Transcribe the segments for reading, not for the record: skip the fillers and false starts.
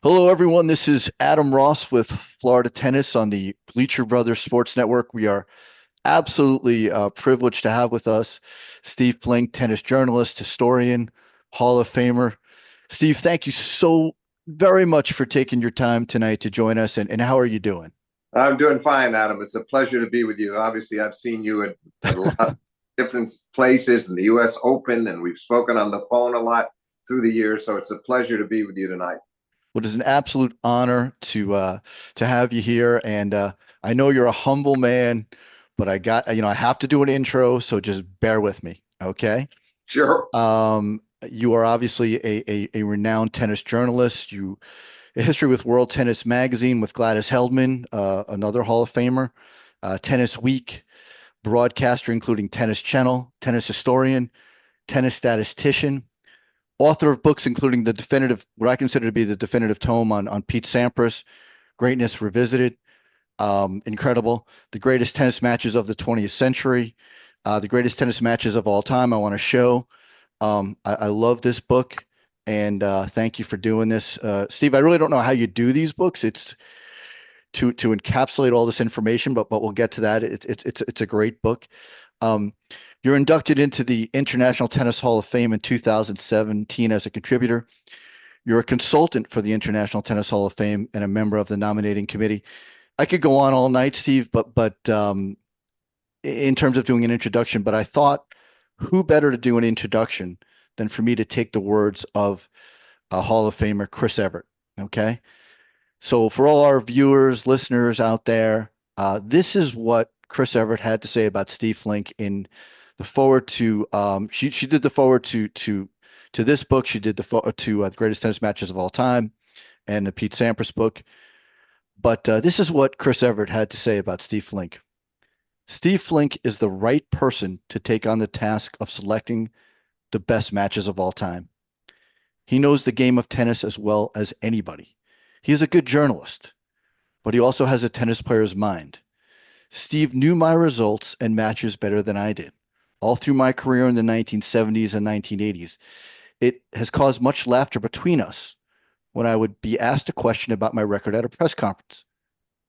Hello, everyone. This is Adam Ross with Florida Tennis on the Bleacher Brothers Sports Network. We are absolutely privileged to have with us Steve Flink, tennis journalist, historian, Hall of Famer. Steve, thank you so very much for taking your time tonight to join us. And how are you doing? I'm doing fine, Adam. It's a pleasure to be with you. Obviously, I've seen you at a lot of different places in the U.S. Open, and we've spoken on the phone a lot through the years. So it's a pleasure to be with you tonight. Well, it is an absolute honor to have you here. And I know you're a humble man, but I have to do an intro, so just bear with me, okay? Sure. You are obviously a renowned tennis journalist. You a history with World Tennis Magazine with Gladys Heldman, another Hall of Famer, Tennis Week, broadcaster including Tennis Channel, tennis historian, tennis statistician, author of books including what I consider to be the definitive tome on Pete Sampras, Greatness Revisited, incredible, the greatest tennis matches of the 20th century, the greatest tennis matches of all time. I want to show. I love this book, and thank you for doing this, Steve. I really don't know how you do these books. It's to encapsulate all this information, but we'll get to that. It's a great book. Um, you're inducted into the International Tennis Hall of Fame in 2017 as a contributor. You're a consultant for the International Tennis Hall of Fame and a member of the nominating committee. I could go on all night, Steve, but in terms of doing an introduction, but I thought who better to do an introduction than for me to take the words of Hall of Famer Chris Evert. Okay. So for all our viewers, listeners out there, this is what Chris Evert had to say about Steve Flink in the forward to she did the forward to this book. She did the forward to the greatest tennis matches of all time and the Pete Sampras book. But this is what Chris Evert had to say about Steve Flink. Steve Flink is the right person to take on the task of selecting the best matches of all time. He knows the game of tennis as well as anybody. He is a good journalist, but he also has a tennis player's mind. Steve knew my results and matches better than I did. All through my career in the 1970s and 1980s, it has caused much laughter between us when I would be asked a question about my record at a press conference.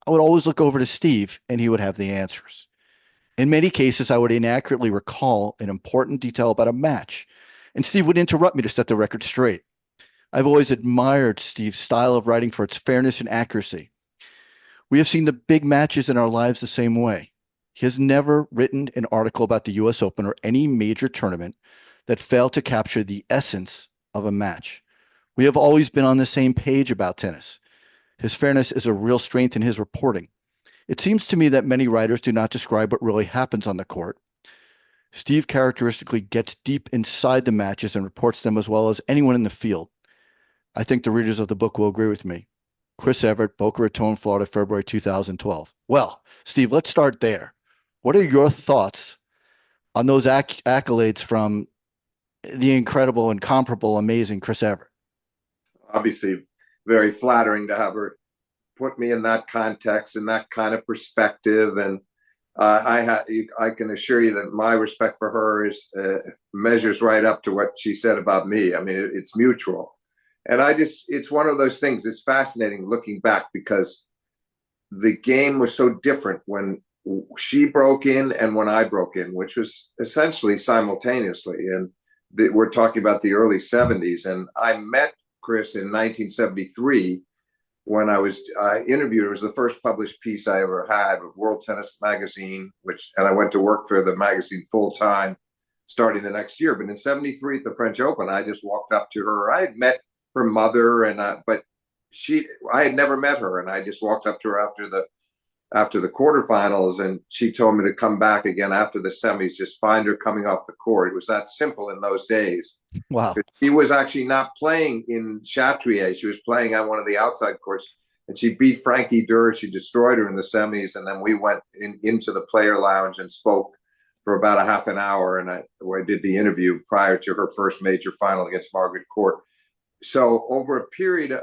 I would always look over to Steve and he would have the answers. In many cases, I would inaccurately recall an important detail about a match, and Steve would interrupt me to set the record straight. I've always admired Steve's style of writing for its fairness and accuracy. We have seen the big matches in our lives the same way. He has never written an article about the US Open or any major tournament that failed to capture the essence of a match. We have always been on the same page about tennis. His fairness is a real strength in his reporting. It seems to me that many writers do not describe what really happens on the court. Steve characteristically gets deep inside the matches and reports them as well as anyone in the field. I think the readers of the book will agree with me. Chris Evert, Boca Raton, Florida, February 2012. Well, Steve, let's start there. What are your thoughts on those accolades from the incredible, incomparable, amazing Chris Evert? Obviously, very flattering to have her put me in that context and that kind of perspective. And I can assure you that my respect for her is measures right up to what she said about me. I mean, it's mutual. And it's one of those things. It's fascinating looking back because the game was so different when she broke in and when I broke in, which was essentially simultaneously. And we're talking about the early 70s. And I met Chris in 1973 when I interviewed. It was the first published piece I ever had with World Tennis Magazine, and I went to work for the magazine full time starting the next year. But in 73 at the French Open, I just walked up to her. I had met her mother, but I had never met her, and I just walked up to her after the quarterfinals, and she told me to come back again after the semis, just find her coming off the court. It was that simple in those days. Wow. She was actually not playing in Chatrier. She was playing on one of the outside courts, and she beat Frankie Durr. She destroyed her in the semis, and then we went into the player lounge and spoke for about a half an hour, and I did the interview prior to her first major final against Margaret Court. So over a period,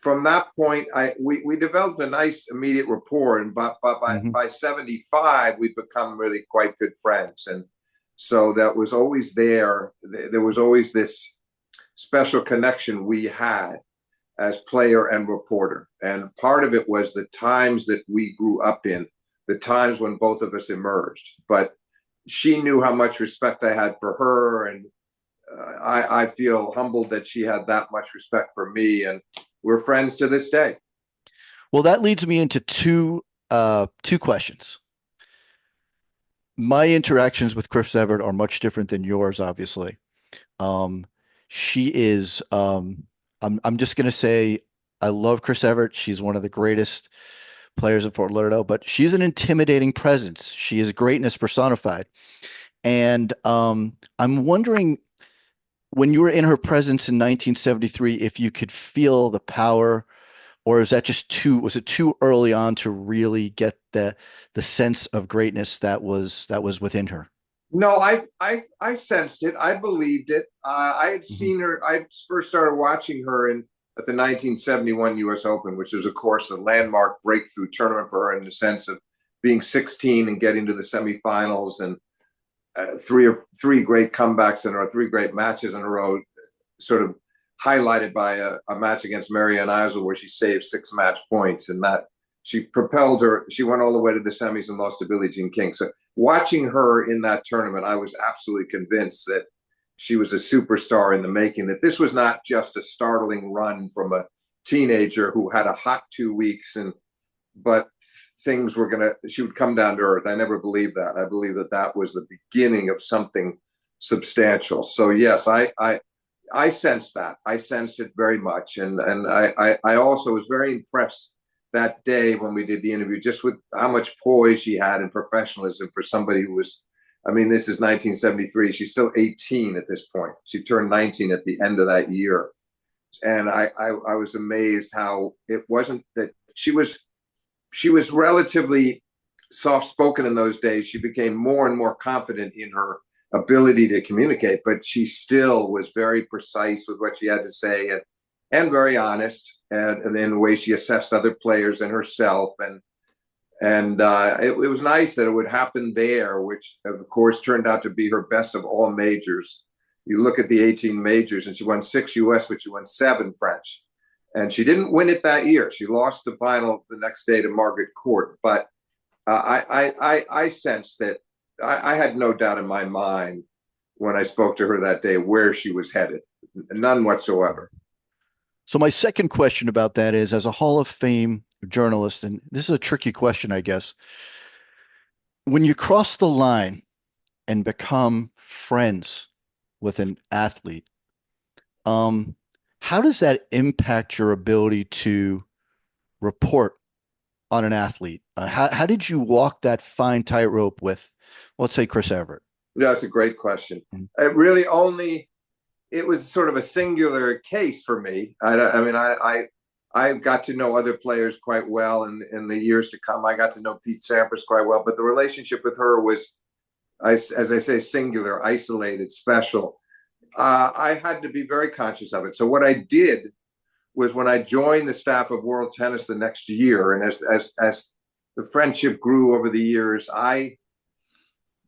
from that point, we developed a nice immediate rapport, and by 75, we'd become really quite good friends. And so that was always there. There was always this special connection we had. as player and reporter. And part of it was the times that we grew up in, the times when both of us emerged. But she knew how much respect I had for her, and I feel humbled that she had that much respect for me, and we're friends to this day. Well, that leads me into two questions. My interactions with Chris Evert are much different than yours, obviously. Um, she is, I'm just gonna say I love Chris Evert. She's one of the greatest players in Fort Lauderdale, but she's an intimidating presence. She is greatness personified. And I'm wondering when you were in her presence in 1973, if you could feel the power, or is that just was it too early on to really get the sense of greatness that was within her? No, I sensed it. I believed it. I had Hmm. seen her. I first started watching her in at the 1971 U.S. Open, which was, of course, a landmark breakthrough tournament for her in the sense of being 16 and getting to the semifinals, and three great comebacks in a row, three great matches in a row, sort of highlighted by a match against Marianne Eisel where she saved 6 match points, and that she propelled her. She went all the way to the semis and lost to Billie Jean King. So watching her in that tournament, I was absolutely convinced that she was a superstar in the making, that this was not just a startling run from a teenager who had a hot 2 weeks, but things were going to, she would come down to earth. I never believed that. I believe that that was the beginning of something substantial. So yes, I sensed that. I sensed it very much. And I also was very impressed that day when we did the interview, just with how much poise she had and professionalism for somebody who was, I mean, this is 1973. She's still 18 at this point. She turned 19 at the end of that year. And I was amazed how it wasn't that she was relatively soft spoken in those days. She became more and more confident in her ability to communicate, but she still was very precise with what she had to say, and very honest, and in the way she assessed other players and herself. And it was nice that it would happen there, which of course turned out to be her best of all majors. You look at the 18 majors, and she won 6 US, but she won 7 French. And she didn't win it that year. She lost the final the next day to Margaret Court. But I sensed that I had no doubt in my mind when I spoke to her that day where she was headed, none whatsoever. So my second question about that is, as a Hall of Fame journalist, and this is a tricky question, I guess, when you cross the line and become friends with an athlete, um, how does that impact your ability to report on an athlete? How did you walk that fine tightrope with, let's say, Chris Everett? Yeah, that's a great question. Mhm. It really only it was sort of a singular case for me. I mean, I got to know other players quite well in the years to come. I got to know Pete Sampras quite well, but the relationship with her was, as I say, singular, isolated, special. I had to be very conscious of it. So what I did was, when I joined the staff of World Tennis the next year, and as the friendship grew over the years,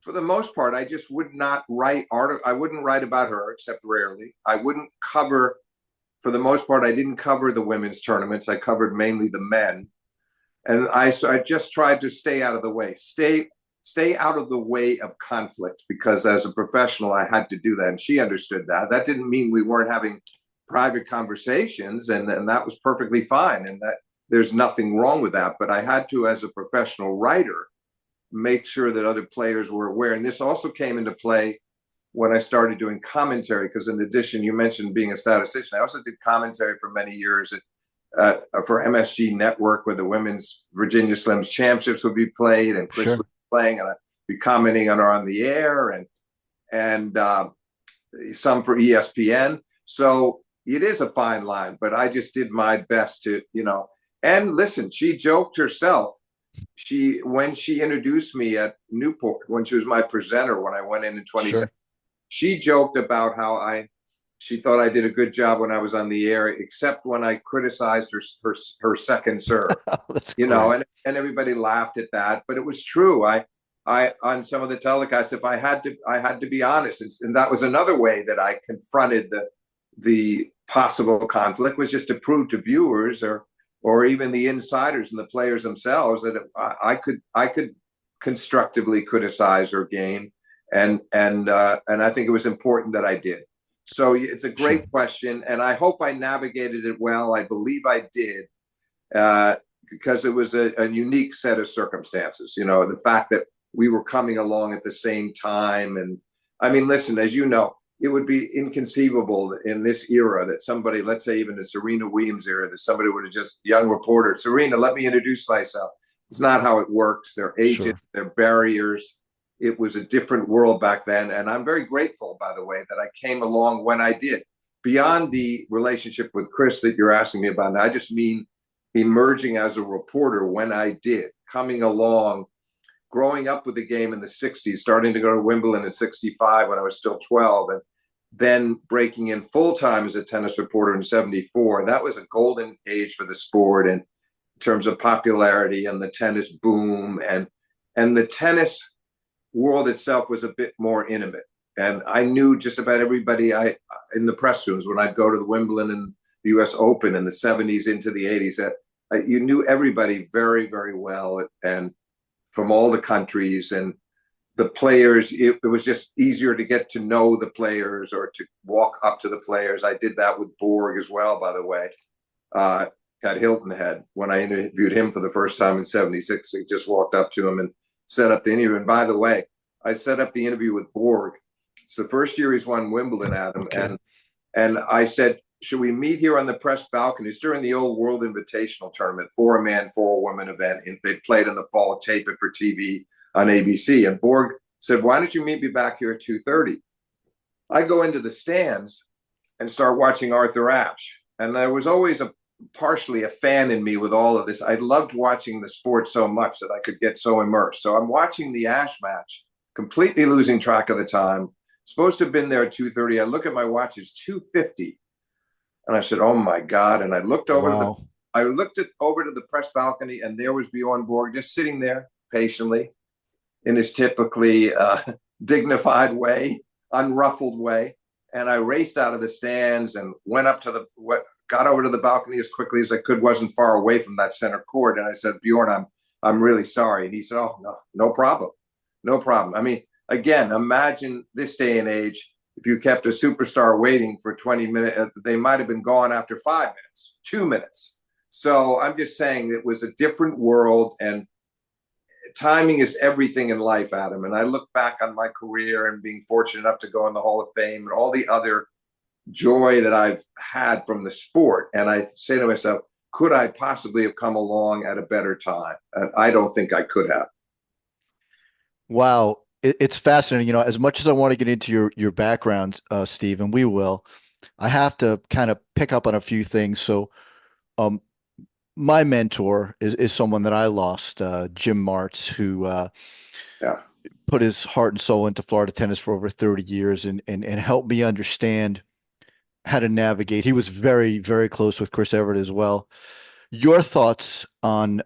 for the most part, I just would not write art. I wouldn't write about her except rarely. I wouldn't cover, for the most part, I didn't cover the women's tournaments. I covered mainly the men, and so I just tried to stay out of the way, stay out of the way of conflict, because as a professional, I had to do that, and she understood that. That didn't mean we weren't having private conversations, and that was perfectly fine, and that there's nothing wrong with that. But I had to, as a professional writer, make sure that other players were aware. And this also came into play when I started doing commentary, because in addition, you mentioned being a statistician, I also did commentary for many years for MSG Network, where the women's Virginia Slims championships would be played, and Chris Sure. would be playing, and I'd be commenting on the air, and some for ESPN. So it is a fine line, but I just did my best to, and listen, she joked herself. When she introduced me at Newport, when she was my presenter, when I went in 2017, Sure. she joked about how she thought I did a good job when I was on the air, except when I criticized her second serve, Oh, that's great. and everybody laughed at that, but it was true. I on some of the telecasts, if I had to be honest, and that was another way that I confronted the possible conflict was just to prove to viewers or even the insiders and the players themselves that I could constructively criticize her game, and I think it was important that I did. So it's a Sure. great question, and I hope I navigated it well. I believe I did, uh, because it was a unique set of circumstances. You know, the fact that we were coming along at the same time, and I mean, listen, as you know, it would be inconceivable in this era that somebody, let's say even the Serena Williams era, that somebody would have just, young reporter, Serena, let me introduce myself. It's not how it works. Their agents, Sure. their barriers. It was a different world back then. And I'm very grateful, by the way, that I came along when I did. Beyond the relationship with Chris that you're asking me about, I just mean emerging as a reporter when I did, coming along, growing up with the game in the 60s, starting to go to Wimbledon in 65 when I was still 12, and then breaking in full time as a tennis reporter in 74. That was a golden age for the sport in terms of popularity and the tennis boom. And the tennis world itself was a bit more intimate. And I knew just about everybody in the press rooms when I'd go to the Wimbledon and the US Open in the 70s into the 80s. That you knew everybody very, very well, and from all the countries, and the players, it was just easier to get to know the players or to walk up to the players. I did that with Borg as well, by the way, uh, at Hilton Head. When I interviewed him for the first time in 76, I just walked up to him and set up the interview. And by the way, I set up the interview with Borg. It's the first year he's won Wimbledon, Adam. Okay. And I said, should we meet here on the press balcony? It's during the old World Invitational Tournament, 4-man, 4-woman event. They played in the fall, tape it for TV on ABC. And Borg said, why don't you meet me back here at 2:30? I go into the stands and start watching Arthur Ashe. And there was always partially a fan in me with all of this. I loved watching the sport so much that I could get so immersed. So I'm watching the Ashe match, completely losing track of the time. Supposed to have been there at 2:30. I look at my watch, it's 2:50. And I said, oh my God. And Wow. I looked over to the press balcony, and there was Bjorn Borg just sitting there patiently in his typically dignified way, unruffled way. And I raced out of the stands and went up to got over to the balcony as quickly as I could, wasn't far away from that center court. And I said, Bjorn, I'm really sorry. And he said, oh, no, no problem. No problem. I mean, again, imagine this day and age, if you kept a superstar waiting for 20 minutes, they might have been gone after 5 minutes, 2 minutes. So I'm just saying it was a different world, and timing is everything in life, Adam. And I look back on my career and being fortunate enough to go in the Hall of Fame and all the other joy that I've had from the sport. And I say to myself, could I possibly have come along at a better time? And I don't think I could have. Wow. It's fascinating. You know, as much as I want to get into your background, Steve, and we will, I have to kind of pick up on a few things. So, um, my mentor is someone that I lost, Jim Martz, who Yeah. put his heart and soul into Florida tennis for over 30 years and helped me understand how to navigate. He was very, very close with Chris Everett as well. Your thoughts on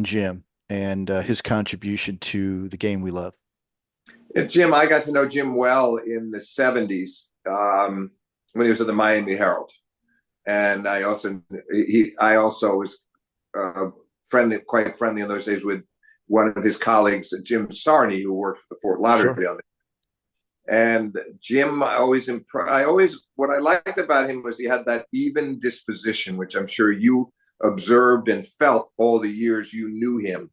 Jim and his contribution to the game we love? Yeah, Jim, I got to know Jim well in the 70s, when he was at the Miami Herald. And I also was friendly, quite friendly in those days with one of his colleagues, Jim Sarney, who worked for the Fort Sure. Lauderdale. And Jim, what I liked about him was he had that even disposition, which I'm sure you observed and felt all the years you knew him.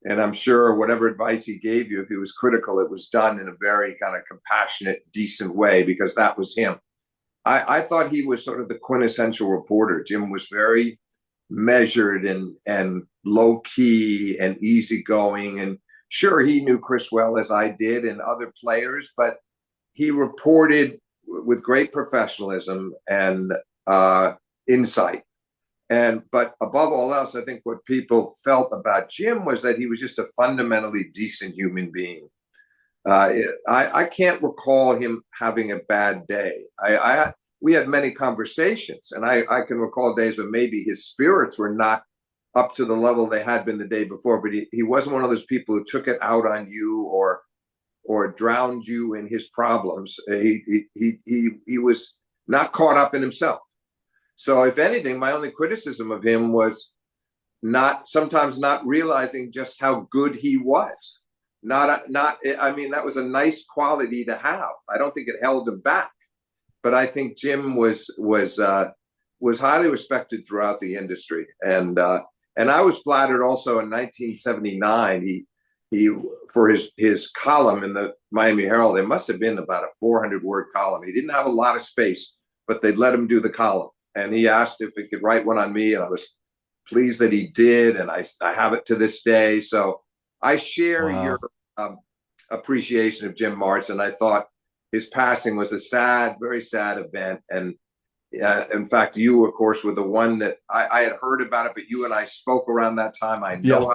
And I'm sure whatever advice he gave you, if he was critical, it was done in a very kind of compassionate, decent way, because that was him. I thought he was sort of the quintessential reporter. Jim was very measured and low key and easygoing. And sure, he knew Chris well, as I did, and other players, but he reported with great professionalism and insight. But above all else, I think what people felt about Jim was that he was just a fundamentally decent human being. I can't recall him having a bad day. We had many conversations, and I can recall days when maybe his spirits were not up to the level they had been the day before. But he wasn't one of those people who took it out on you or drowned you in his problems. He was not caught up in himself. So if anything, my only criticism of him was sometimes not realizing just how good he was. I mean, that was a nice quality to have. I don't think it held him back, but I think Jim was highly respected throughout the industry. And I was flattered also in 1979. He for his column in the Miami Herald, it must have been about a 400-word column. He didn't have a lot of space, but they'd let him do the column. And he asked if he could write one on me, and I was pleased that he did, and I have it to this day. So I share your Wow. appreciation of Jim Martz, and I thought his passing was a sad, very sad event. And in fact, you, of course, were the one that I had heard about it, but you and I spoke around that time. I Yeah. know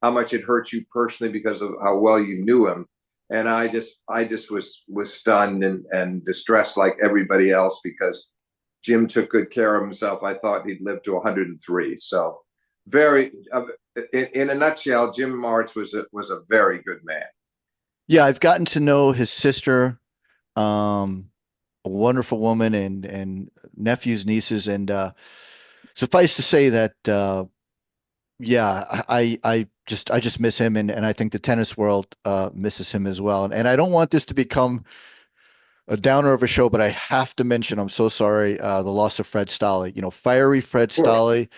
how much it hurt you personally because of how well you knew him. And I just was stunned and distressed like everybody else, because Jim took good care of himself. I thought he'd live to 103. So very, in a nutshell, Jim Martz was a very good man. Yeah, I've gotten to know his sister, um, a wonderful woman, and nephews, nieces, and suffice to say that yeah, I just miss him, and I think the tennis world misses him as well. And I don't want this to become a downer of a show, but I have to mention, I'm so sorry, the loss of Fred Stolle. You know, fiery Fred Of course. Stolle,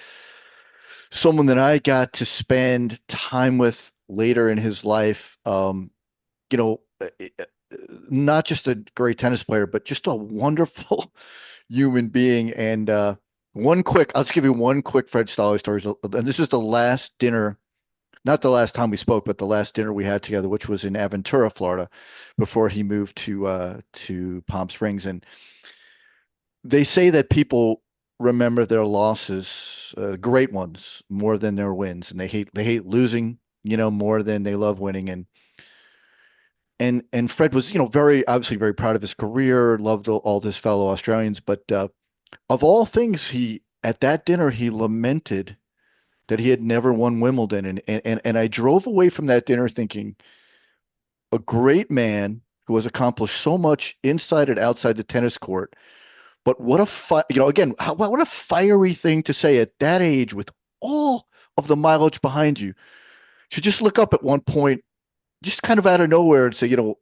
someone that I got to spend time with later in his life. You know, not just a great tennis player, but just a wonderful human being. And I'll just give you one quick Fred Stolle story. And this is the last dinner, not the last time we spoke, but the last dinner we had together, which was in Aventura, Florida, before he moved to Palm Springs. And they say that people remember their losses, great ones, more than their wins, and they hate losing, you know, more than they love winning. And Fred was, you know, very obviously very proud of his career, loved all his fellow Australians, but of all things, he at that dinner he lamented that he had never won Wimbledon, and I drove away from that dinner thinking a great man who has accomplished so much inside and outside the tennis court. But what a you know, again, what a fiery thing to say at that age with all of the mileage behind you, to just look up at one point, just kind of out of nowhere and say, you know,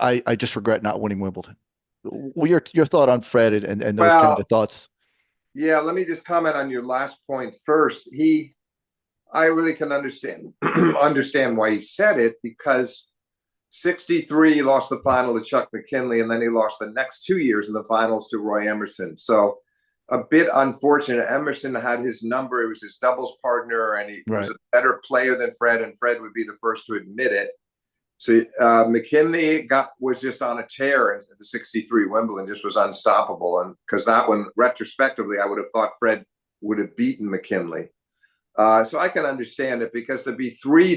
I just regret not winning Wimbledon. Well, your thought on Fred and those kind Well, of thoughts. yeah, let me just comment on your last point first. I really can understand understand why he said it, because 63 he lost the final to Chuck McKinley, and then he lost the next 2 years in the finals to Roy Emerson. So a bit unfortunate. Emerson had his number. It was his doubles partner, and he was Right. a better player than Fred, and Fred would be the first to admit it. So McKinley was just on a tear at the 63 Wimbledon, just was unstoppable. And because that one, retrospectively, I would have thought Fred would have beaten McKinley. So I can understand it, because to be 3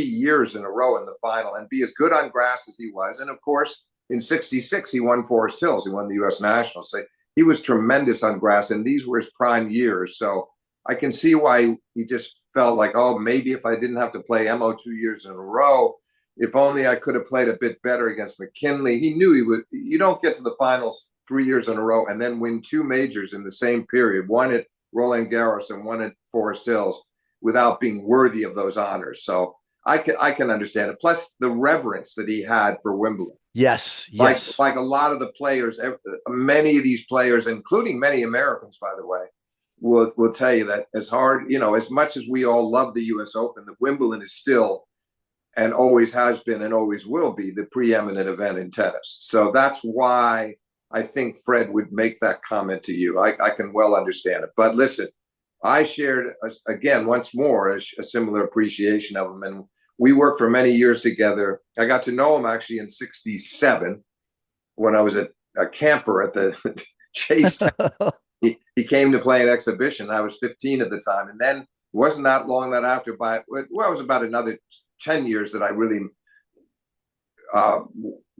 years in a row in the final and be as good on grass as he was. And of course, in 66, he won Forest Hills. He won the U.S. Nationals. So he was tremendous on grass, and these were his prime years. So I can see why he just felt like, oh, maybe if I didn't have to play Mo 2 years in a row, if only I could have played a bit better against McKinley. He knew he would. You don't get to the finals 3 years in a row and then win two majors in the same period, one at Roland Garros and one at Forest Hills, without being worthy of those honors. So I can understand it. Plus the reverence that he had for Wimbledon. Yes, Like yes. like a lot of the players, many of these players, including many Americans, by the way, will tell you that as hard, you know, as much as we all love the U.S. Open, the Wimbledon is still, and always has been and always will be, the preeminent event in tennis. So that's why I think Fred would make that comment to you. I can well understand it. But listen, I shared, again, once more, a similar appreciation of him. And we worked for many years together. I got to know him actually in 67 when I was a camper at the Chase. He came to play an exhibition. I was 15 at the time. And then it wasn't that long that after, well, it was about another 10 years that I really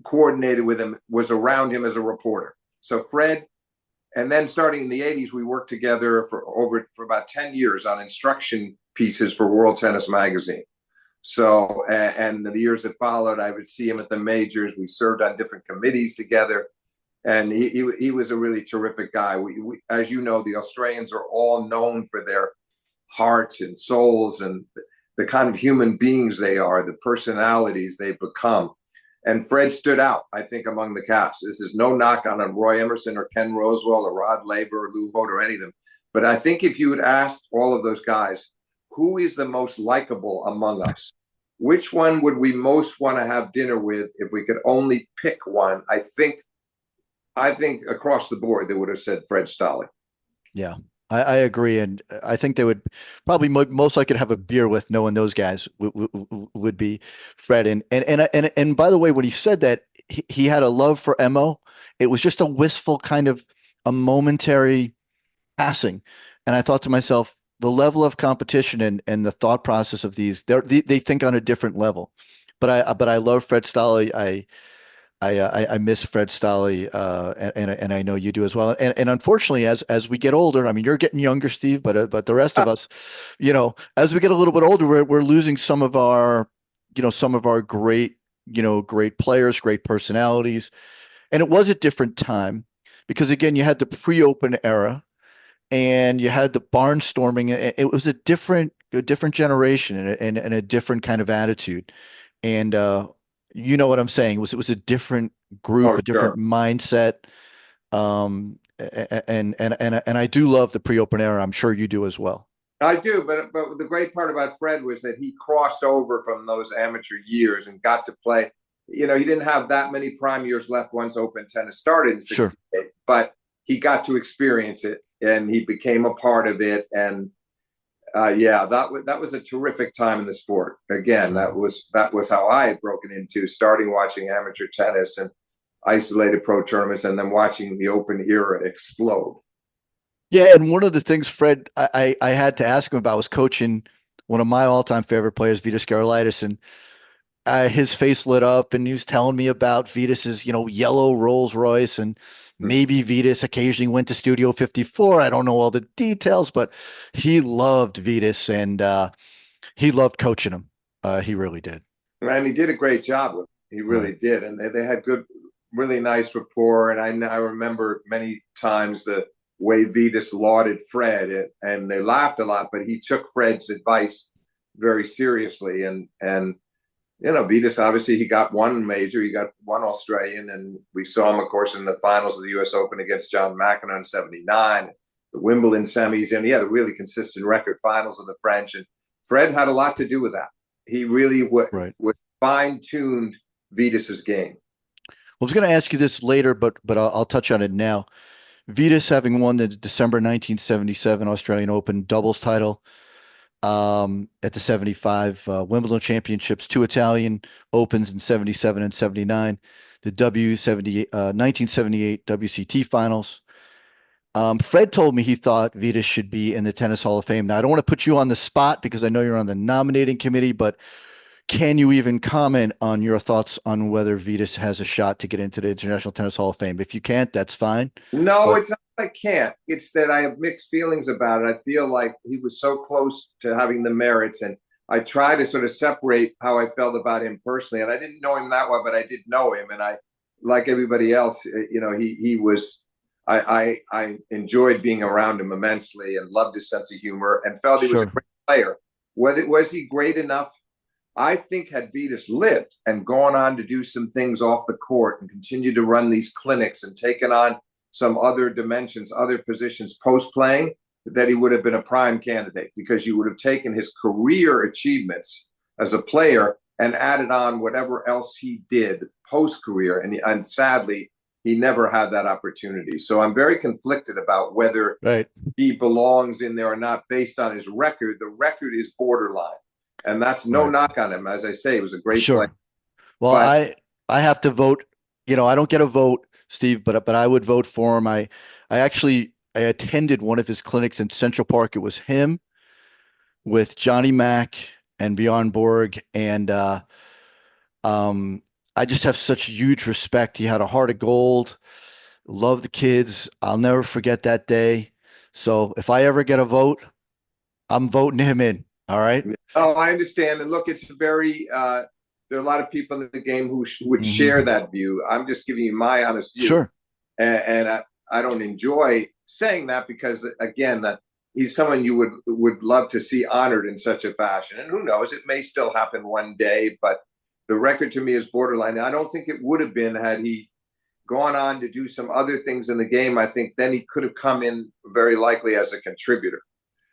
coordinated with him, was around him as a reporter. So Fred, and then starting in the 80s, we worked together for about 10 years on instruction pieces for World Tennis Magazine. So, and the years that followed, I would see him at the majors. We served on different committees together. and he was a really terrific guy. As you know, the Australians are all known for their hearts and souls and the kind of human beings they are, the personalities they become. And Fred stood out, I think, among the caps. This is no knock on Roy Emerson or Ken Rosewell or Rod Laver or Lou Holt or any of them. But I think if you had asked all of those guys, who is the most likable among us? Which one would we most want to have dinner with if we could only pick one? I think across the board they would have said Fred Stolle. Yeah, I agree, and I think they would probably most likely have a beer with knowing those guys would be Fred. And by the way, when he said that he had a love for Mo, it was just a wistful kind of a momentary passing, and I thought to myself, the level of competition and the thought process of they think on a different level. But I love Fred Stolle. I miss Fred Stolle, and I know you do as well. And unfortunately, as we get older, I mean, you're getting younger, Steve, but the rest of us, as we get a little bit older, we're losing some of our great, great players, great personalities. And it was a different time because again, you had the pre-open era and you had the barnstorming. It was a different generation and a different kind of attitude. And you know what I'm saying? It was a different Oh, group, a different sure. mindset. And I do love the pre-open era. I'm sure you do as well. I do, but the great part about Fred was that he crossed over from those amateur years and got to play. He didn't have that many prime years left once Open tennis started in Sure. '68, but he got to experience it and he became a part of it. And yeah, that was a terrific time in the sport. Again, Sure. that was how I had broken into starting watching amateur tennis and isolated pro tournaments, and then watching the Open era explode. Yeah, and one of the things Fred I had to ask him about was coaching one of my all-time favorite players, Vitas Gerulaitis, and his face lit up and he was telling me about Vitas's, yellow Rolls Royce and maybe Vitas occasionally went to Studio 54. I don't know all the details, but he loved Vitas and he loved coaching him. He really did. And he did a great job with it. He Right. really did. And they had good, really nice rapport. And I remember many times the way Vitas lauded Fred, and they laughed a lot, but he took Fred's advice very seriously. And Vitas, obviously, he got one major, he got one Australian, and we saw him, of course, in the finals of the US Open against John McEnroe in '79, the Wimbledon semis, and he had a really consistent record, finals of the French. And Fred had a lot to do with that. He really Right. would fine tuned Vitas's game. Well, I was going to ask you this later, but I'll touch on it now. Vitas having won the December 1977 Australian Open doubles title, at the 75 Wimbledon Championships, two Italian Opens in 77 and 79, the 1978 WCT Finals. Fred told me he thought Vitas should be in the Tennis Hall of Fame. Now, I don't want to put you on the spot because I know you're on the nominating committee, but can you even comment on your thoughts on whether Vitas has a shot to get into the International Tennis Hall of Fame? If you can't, that's fine. No, But it's not that I can't. It's that I have mixed feelings about it. I feel like he was so close to having the merits, and I try to sort of separate how I felt about him personally. And I didn't know him that well, but I did know him, and like everybody else, he was. I enjoyed being around him immensely and loved his sense of humor and felt he was a sure, great player. Whether was he great enough, I think had Vitas lived and gone on to do some things off the court and continue to run these clinics and taken on some other dimensions, other positions post playing, that he would have been a prime candidate because you would have taken his career achievements as a player and added on whatever else he did post career. And sadly, he never had that opportunity. So I'm very conflicted about whether right, he belongs in there or not based on his record. The record is borderline. And that's no right, knock on him. As I say, he was a great player. sure. Well, But I have to vote. I don't get a vote, Steve, but I would vote for him. I attended one of his clinics in Central Park. It was him with Johnny Mack and Bjorn Borg, and um, I just have such huge respect. He had a heart of gold. Love the kids. I'll never forget that day. So if I ever get a vote, I'm voting him in. All right. oh, I understand. And look, it's very, there are a lot of people in the game who would share Hmm. that view. I'm just giving you my honest view. Sure. I don't enjoy saying that because, again, that he's someone you would love to see honored in such a fashion. And who knows, it may still happen one day, but the record to me is borderline. I don't think it would have been had he gone on to do some other things in the game. I think then he could have come in very likely as a contributor.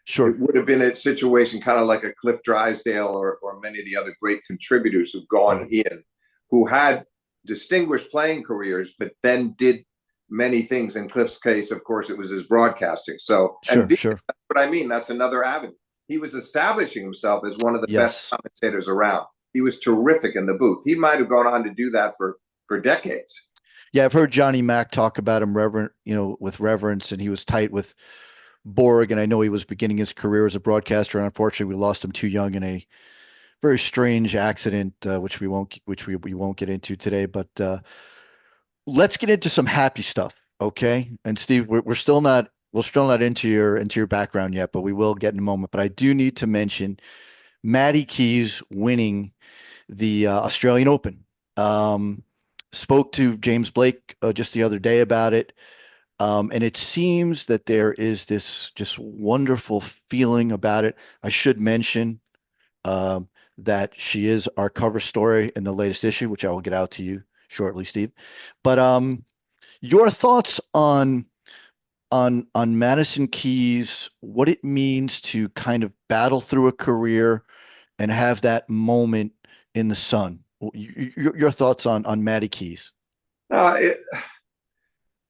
Sure. It would have been a situation kind of like a Cliff Drysdale or many of the other great contributors who've gone in, who had distinguished playing careers, but then did many things. In Cliff's case, of course, it was his broadcasting. So, and Sure. Sure. that's what I mean. That's another avenue. He was establishing himself as one of the best Yes. commentators around. He was terrific in the booth. He might have gone on to do that for decades. Yeah, I've heard Johnny Mack talk about him with reverence, and he was tight with Borg, and I know he was beginning his career as a broadcaster, and unfortunately, we lost him too young in a very strange accident, which we won't get into today. But let's get into some happy stuff, okay? And Steve, we're still not into your background yet, but we will get in a moment. But I do need to mention Maddie Keys winning the Australian Open. Um, Spoke to James Blake just the other day about it. And it seems that there is this just wonderful feeling about it. I should mention um, that she is our cover story in the latest issue, which I will get out to you shortly, Steve. But your thoughts on Madison Keys, what it means to kind of battle through a career and have that moment in the sun. Your thoughts on Maddie Keys? Uh, it,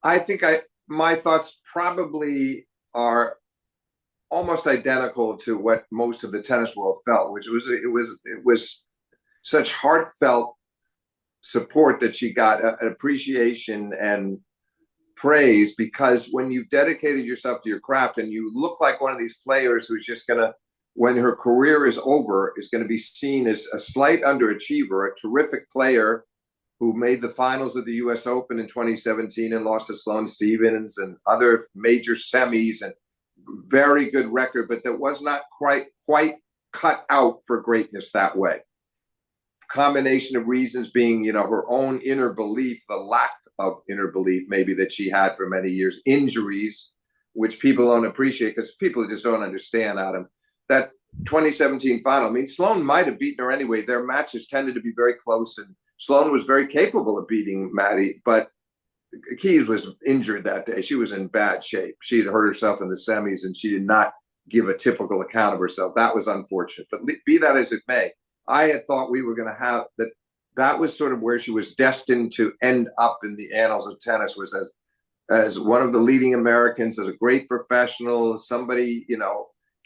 I think my thoughts probably are almost identical to what most of the tennis world felt, which was such heartfelt support that she got, an appreciation and praise, because when you've dedicated yourself to your craft and you look like one of these players who's just going to, when her career is over, is going to be seen as a slight underachiever, a terrific player who made the finals of the US Open in 2017 and lost to Sloane Stephens and other major semis, and very good record, but that was not quite cut out for greatness that way. Combination of reasons being, her own inner belief, the lack of inner belief maybe that she had for many years, injuries, which people don't appreciate because people just don't understand, Adam. That 2017 final, I mean, Sloane might have beaten her anyway. Their matches tended to be very close, and Sloane was very capable of beating Maddie, but Keys was injured that day. She was in bad shape. She had hurt herself in the semis, and she did not give a typical account of herself. That was unfortunate. But be that as it may, I had thought we were going to have that. That was sort of where she was destined to end up in the annals of tennis, was as one of the leading Americans, as a great professional, somebody,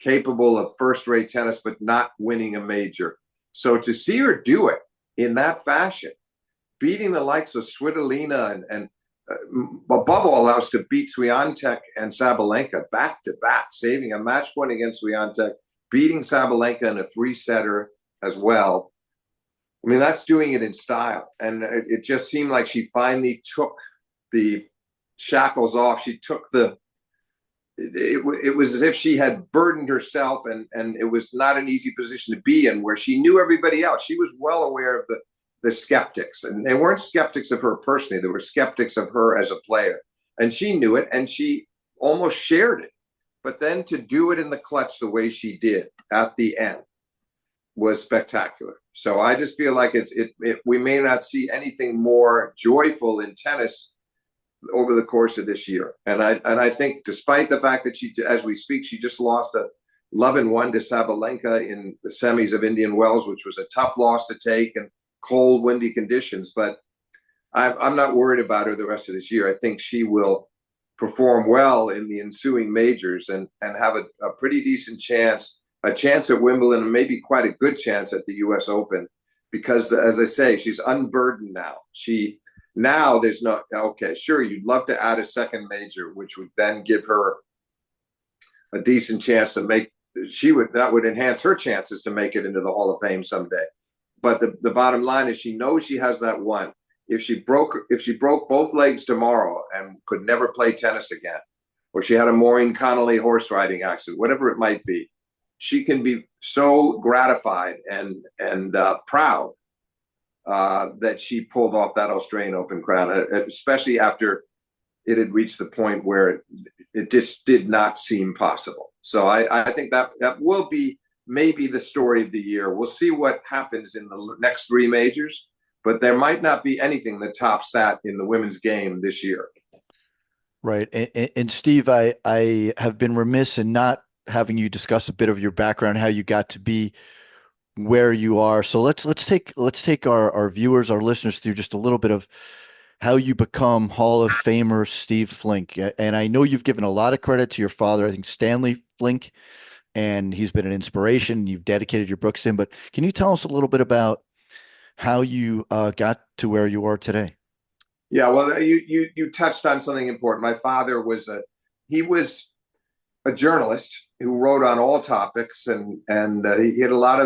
capable of first-rate tennis, but not winning a major. So to see her do it in that fashion, beating the likes of Svitolina and above all else, to beat Swiatek and Sabalenka back to back, saving a match point against Swiatek, beating Sabalenka in a three-setter as well. I mean, that's doing it in style. And it just seemed like she finally took the shackles off. She took it was as if she had burdened herself, and it was not an easy position to be in, where she knew everybody else. She was well aware of the skeptics, and they weren't skeptics of her personally. They were skeptics of her as a player, and she knew it, and she almost shared it. But then to do it in the clutch the way she did at the end was spectacular. So I just feel like we may not see anything more joyful in tennis over the course of this year. And I think, despite the fact that she, as we speak, she just lost a 11-1 to Sabalenka in the semis of Indian Wells, which was a tough loss to take and cold, windy conditions. But I'm not worried about her the rest of this year. I think she will perform well in the ensuing majors and have a pretty decent chance, a chance at Wimbledon, and maybe quite a good chance at the US Open, because, as I say, she's unburdened now. Now there's no, okay, sure, you'd love to add a second major, which would then give her a decent chance to that would enhance her chances to make it into the Hall of Fame someday. But the bottom line is, she knows she has that one. If she broke both legs tomorrow and could never play tennis again, or she had a Maureen Connolly horse riding accident, whatever it might be, she can be so gratified and proud that she pulled off that Australian Open crown, especially after it had reached the point where it just did not seem possible. So I think that will be maybe the story of the year. We'll see what happens in the next three majors, but there might not be anything that tops that in the women's game this year. Right. And Steve, I have been remiss in not having you discuss a bit of your background, how you got to be where you are. So let's take our viewers, our listeners through just a little bit of how you become Hall of Famer Steve Flink. And I know you've given a lot of credit to your father, I think Stanley Flink, and he's been an inspiration. You've dedicated your books to him, but can you tell us a little bit about how you got to where you are today? Yeah, well, you touched on something important. My father was a journalist who wrote on all topics, and he did a lot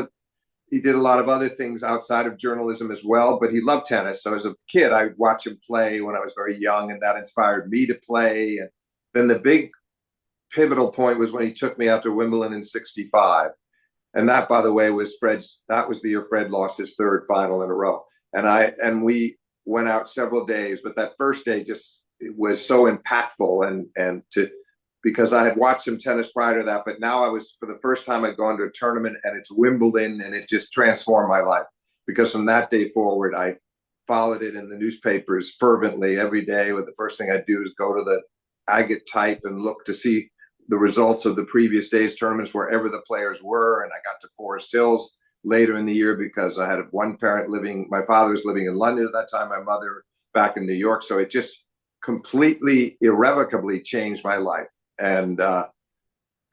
of other things outside of journalism as well. But he loved tennis. So as a kid, I would watch him play when I was very young, and that inspired me to play. And then the big pivotal point was when he took me out to Wimbledon in '65, and that, by the way, was Fred's. That was the year Fred lost his third final in a row, and we went out several days. But that first day just was so impactful, and to because I had watched some tennis prior to that, but now I was, for the first time, I'd gone to a tournament, and it's Wimbledon, and it just transformed my life. Because from that day forward, I followed it in the newspapers fervently every day. With the first thing I'd do is go to the agate type and look to see the results of the previous day's tournaments wherever the players were. And I got to Forest Hills later in the year because I had one parent living, my father was living in London at that time, my mother back in New York. So it just completely irrevocably changed my life. And I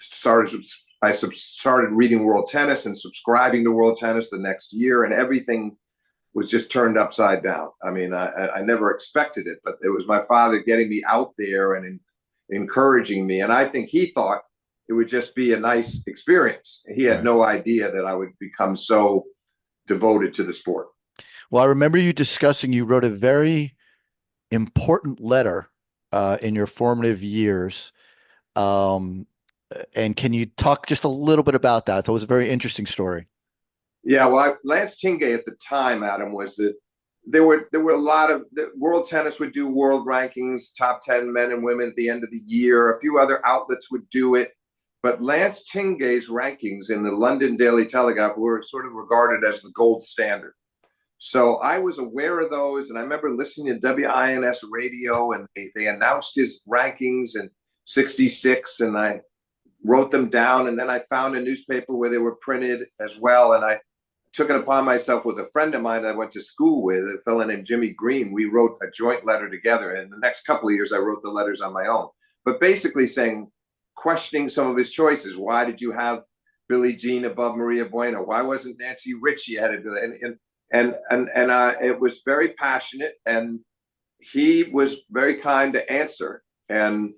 started reading World Tennis and subscribing to World Tennis the next year, and everything was just turned upside down. I mean, I never expected it, but it was my father getting me out there and encouraging me. And I think he thought it would just be a nice experience. He had no idea that I would become so devoted to the sport. Well, I remember you discussing, you wrote a very important letter in your formative years. Um, and can you talk just a little bit about that? I thought it was a very interesting story. Yeah, well, Lance Tingay at the time, Adam, was that there were a lot of World Tennis would do world rankings, top 10 men and women at the end of the year. A few other outlets would do it, but Lance Tingay's rankings in the London Daily Telegraph were sort of regarded as the gold standard. So I was aware of those, and I remember listening to WINS radio, and they announced his rankings in '66, and I wrote them down, and then I found a newspaper where they were printed as well, and I took it upon myself with a friend of mine that I went to school with, a fellow named Jimmy Green. We wrote a joint letter together, and the next couple of years I wrote the letters on my own, but basically saying, questioning some of his choices. Why did you have Billie Jean above Maria Bueno? Why wasn't Nancy Ritchie ahead of Billie? It was very passionate, and he was very kind to answer. And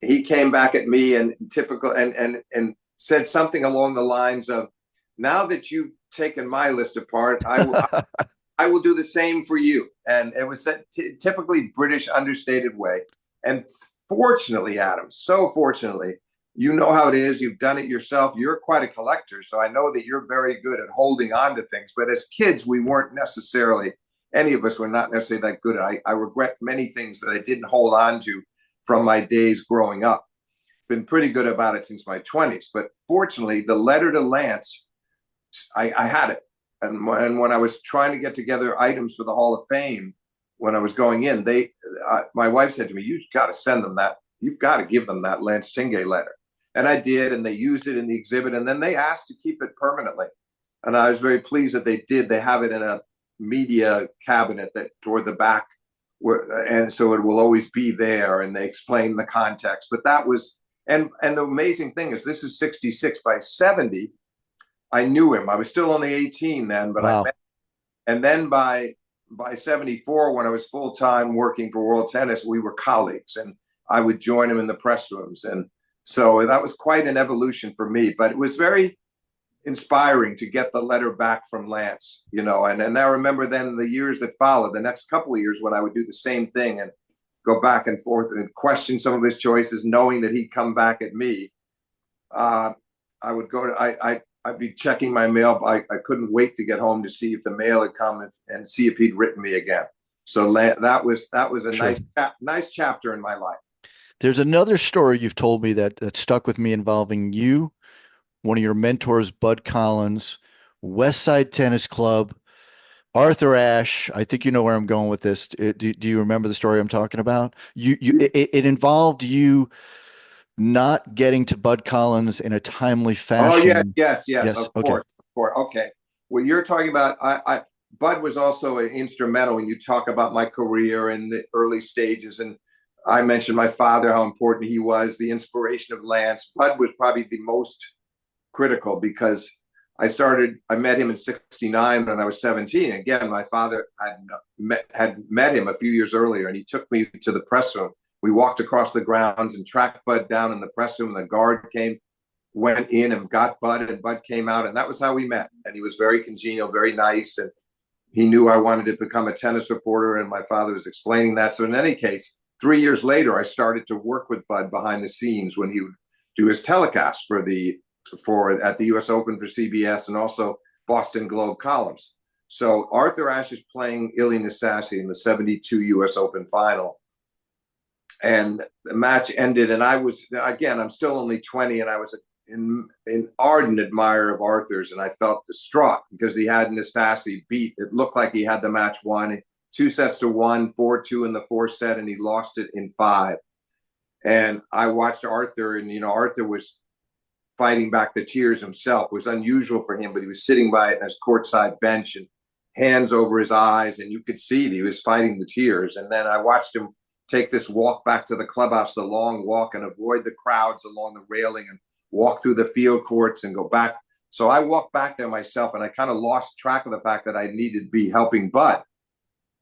he came back at me and said something along the lines of, "Now that you've taken my list apart, I will do the same for you." And it was that typically British understated way. And fortunately, Adam, so fortunately, you know how it is. You've done it yourself. You're quite a collector. So I know that you're very good at holding on to things. But as kids, we weren't necessarily, any of us were not necessarily that good. I regret many things that I didn't hold on to from my days growing up. Been pretty good about it since my 20s. But fortunately, the letter to Lance, I had it. And when I was trying to get together items for the Hall of Fame, when I was going in, my wife said to me, "You've got to send them that. You've got to give them that Lance Tingay letter." And I did, and they used it in the exhibit, and then they asked to keep it permanently. And I was very pleased that they did. They have it in a media cabinet that toward the back, and so it will always be there. And they explain the context. But that was, and the amazing thing is, this is '66. By '70, I knew him. I was still only 18 then, but I Wow. met. And then by '74, when I was full time working for World Tennis, we were colleagues, and I would join him in the press rooms. And so that was quite an evolution for me, but it was very inspiring to get the letter back from Lance, you know. And I remember then the years that followed, the next couple of years, when I would do the same thing and go back and forth and question some of his choices, knowing that he'd come back at me. I would go to, I'd be checking my mail. I couldn't wait to get home to see if the mail had come and see if he'd written me again. So that was a Sure. nice chapter in my life. There's another story you've told me that stuck with me involving you, one of your mentors, Bud Collins, West Side Tennis Club, Arthur Ashe. I think you know where I'm going with this. Do you remember the story I'm talking about? It involved you not getting to Bud Collins in a timely Oh yes, fashion. yes, yes. Yes. Okay. Of course. Okay. What you're talking about, Bud was also instrumental when you talk about my career in the early stages, and I mentioned my father, how important he was, the inspiration of Lance. Bud was probably the most critical because I met him in '69 when I was 17. Again, my father had met him a few years earlier, and he took me to the press room. We walked across the grounds and tracked Bud down in the press room. The guard came, went in and got Bud, and Bud came out, and that was how we met. And he was very congenial, very nice, and he knew I wanted to become a tennis reporter, and my father was explaining that. So in any case, 3 years later, I started to work with Bud behind the scenes when he would do his telecast for at the U.S. Open for CBS and also Boston Globe columns. So Arthur Ashe is playing Ilie Nastase in the '72 U.S. Open final, and the match ended. And I was, again, I'm still only 20, and I was an ardent admirer of Arthur's, and I felt distraught because he had Nastase beat. It looked like he had the match won, 2-1, 4-2 in the fourth set, and he lost it in five. And I watched Arthur, and Arthur was fighting back the tears himself. It was unusual for him, but he was sitting by it in his courtside bench and hands over his eyes, and you could see that he was fighting the tears. And then I watched him take this walk back to the clubhouse, the long walk, and avoid the crowds along the railing and walk through the field courts and go back. So I walked back there myself, and I kind of lost track of the fact that I needed to be helping Bud,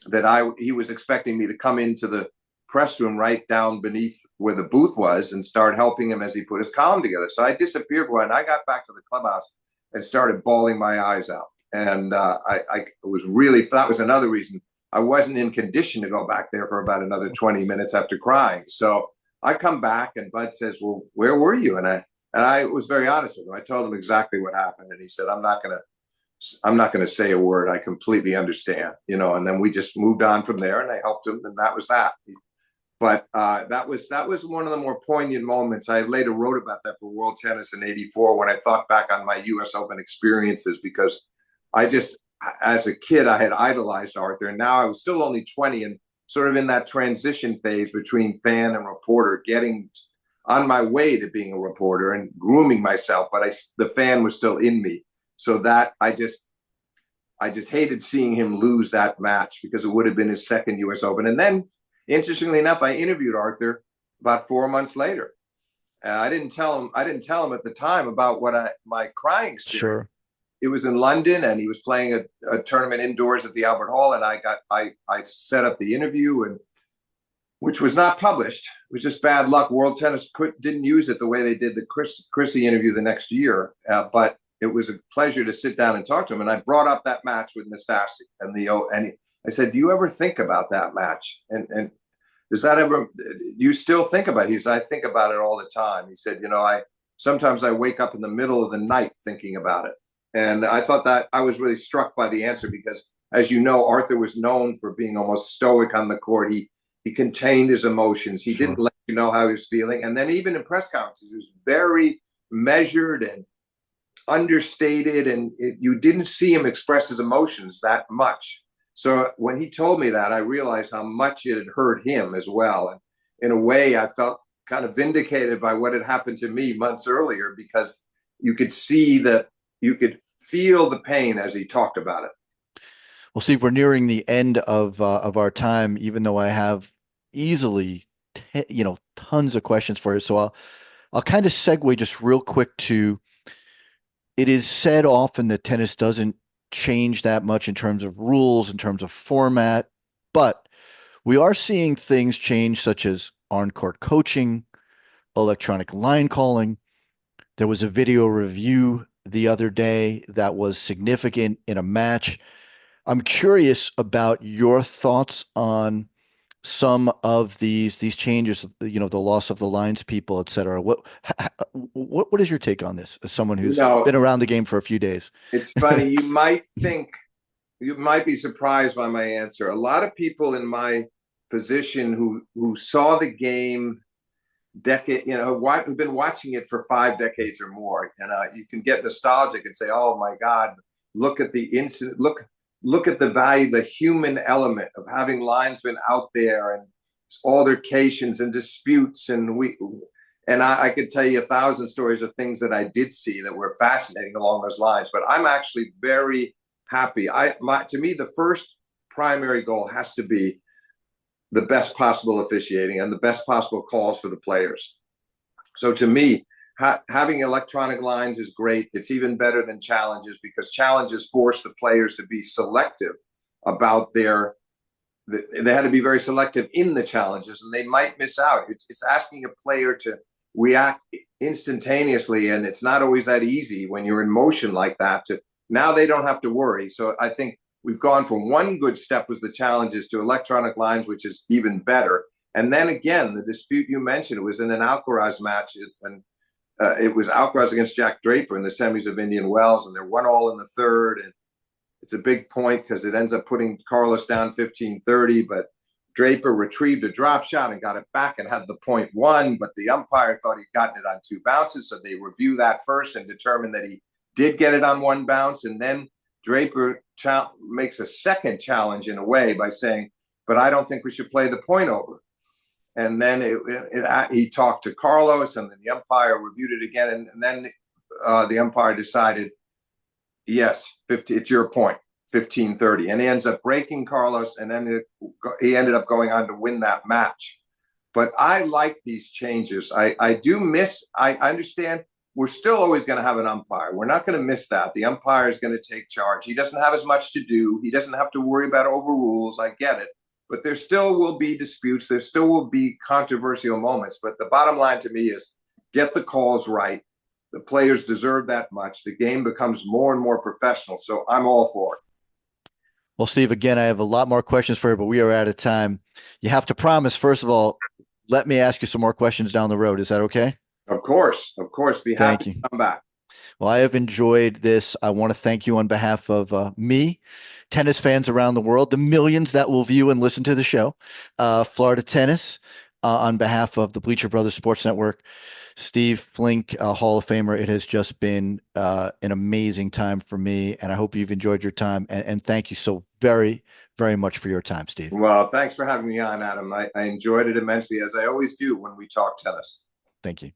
that he was expecting me to come into the press room right down beneath where the booth was and start helping him as he put his column together. So I disappeared for a while, and I got back to the clubhouse and started bawling my eyes out. And I was really, that was another reason I wasn't in condition to go back there for about another 20 minutes after crying. So I come back, and Bud says, "Well, where were you?" And I was very honest with him. I told him exactly what happened, and he said, I'm not going to say a word. I completely understand, And then we just moved on from there, and I helped him, and that was that. But that was one of the more poignant moments. I later wrote about that for World Tennis in '84 when I thought back on my U.S. Open experiences, because as a kid, I had idolized Arthur, and now I was still only 20 and sort of in that transition phase between fan and reporter, getting on my way to being a reporter and grooming myself, but the fan was still in me. So that I just hated seeing him lose that match, because it would have been his second U.S. Open. And then, interestingly enough, I interviewed Arthur about 4 months later. I didn't tell him at the time about my crying experience. Sure. It was in London, and he was playing a tournament indoors at the Albert Hall, and I set up the interview, and which was not published. It was just bad luck. World Tennis didn't use it the way they did the Chrissy interview the next year, but it was a pleasure to sit down and talk to him. And I brought up that match with Nastase, and I said, "Do you ever think about that match? And does that ever? Do you still think about it?" He said, "I think about it all the time." He said, sometimes I wake up in the middle of the night thinking about it." And I thought that I was really struck by the answer, because, as you know, Arthur was known for being almost stoic on the court. He contained his emotions. He didn't Sure. let you know how he was feeling. And then even in press conferences, he was very measured and understated, and you didn't see him express his emotions that much. So when he told me that, I realized how much it had hurt him as well. And in a way, I felt kind of vindicated by what had happened to me months earlier, because you could see that, you could feel the pain as he talked about it. Well, Steve, we're nearing the end of our time, even though I have easily, tons of questions for you. So I'll kind of segue just real quick to, it is said often that tennis doesn't change that much in terms of rules, in terms of format, but we are seeing things change, such as on-court coaching, electronic line calling. There was a video review the other day that was significant in a match. I'm curious about your thoughts on some of these changes, the loss of the lines people, et cetera. What is your take on this as someone You who's know, been around the game for a few days? it's funny. You might think you might be surprised by my answer. A lot of people in my position who saw the game decade, who've been watching it for 5 decades or more, and you can get nostalgic and say, "Oh my God, look at the incident! Look at the value, the human element of having linesmen out there and altercations and disputes." And I could tell you 1,000 stories of things that I did see that were fascinating along those lines. But I'm actually very happy. To me, the first primary goal has to be the best possible officiating and the best possible calls for the players. So to me, having electronic lines is great. It's even better than challenges, because challenges force the players to be selective about they had to be very selective in the challenges, and they might miss out. It's asking a player to react instantaneously, and it's not always that easy when you're in motion like that. Now they don't have to worry. So I think we've gone from one good step was the challenges to electronic lines, which is even better. And then again, the dispute you mentioned, it was in an Alcaraz match, and it was Alcaraz against Jack Draper in the semis of Indian Wells, and they're 1-1 in the third, and it's a big point because it ends up putting Carlos down 15-30, but Draper retrieved a drop shot and got it back and had the point won, but the umpire thought he'd gotten it on 2 bounces, so they review that first and determined that he did get it on 1 bounce, and then Draper makes a second challenge in a way by saying, "But I don't think we should play the point over." And then he talked to Carlos, and then the umpire reviewed it again, and then the umpire decided, yes, it's your point, 15-30. And he ends up breaking Carlos, and then he ended up going on to win that match. But I like these changes. I understand we're still always going to have an umpire. We're not going to miss that. The umpire is going to take charge. He doesn't have as much to do. He doesn't have to worry about overrules. I get it. But there still will be disputes. There still will be controversial moments. But the bottom line to me is get the calls right. The players deserve that much. The game becomes more and more professional. So I'm all for it. Well, Steve, again, I have a lot more questions for you, but we are out of time. You have to promise, first of all, let me ask you some more questions down the road. Is that okay? Of course. Of course. Be happy Thank you. to come back. Well, I have enjoyed this. I want to thank you on behalf of me, tennis fans around the world, the millions that will view and listen to the show, Florida Tennis, on behalf of the Bleacher Brothers Sports Network, Steve Flink, Hall of Famer. It has just been an amazing time for me, and I hope you've enjoyed your time. And thank you so very, very much for your time, Steve. Well, thanks for having me on, Adam. I enjoyed it immensely, as I always do when we talk tennis. Thank you.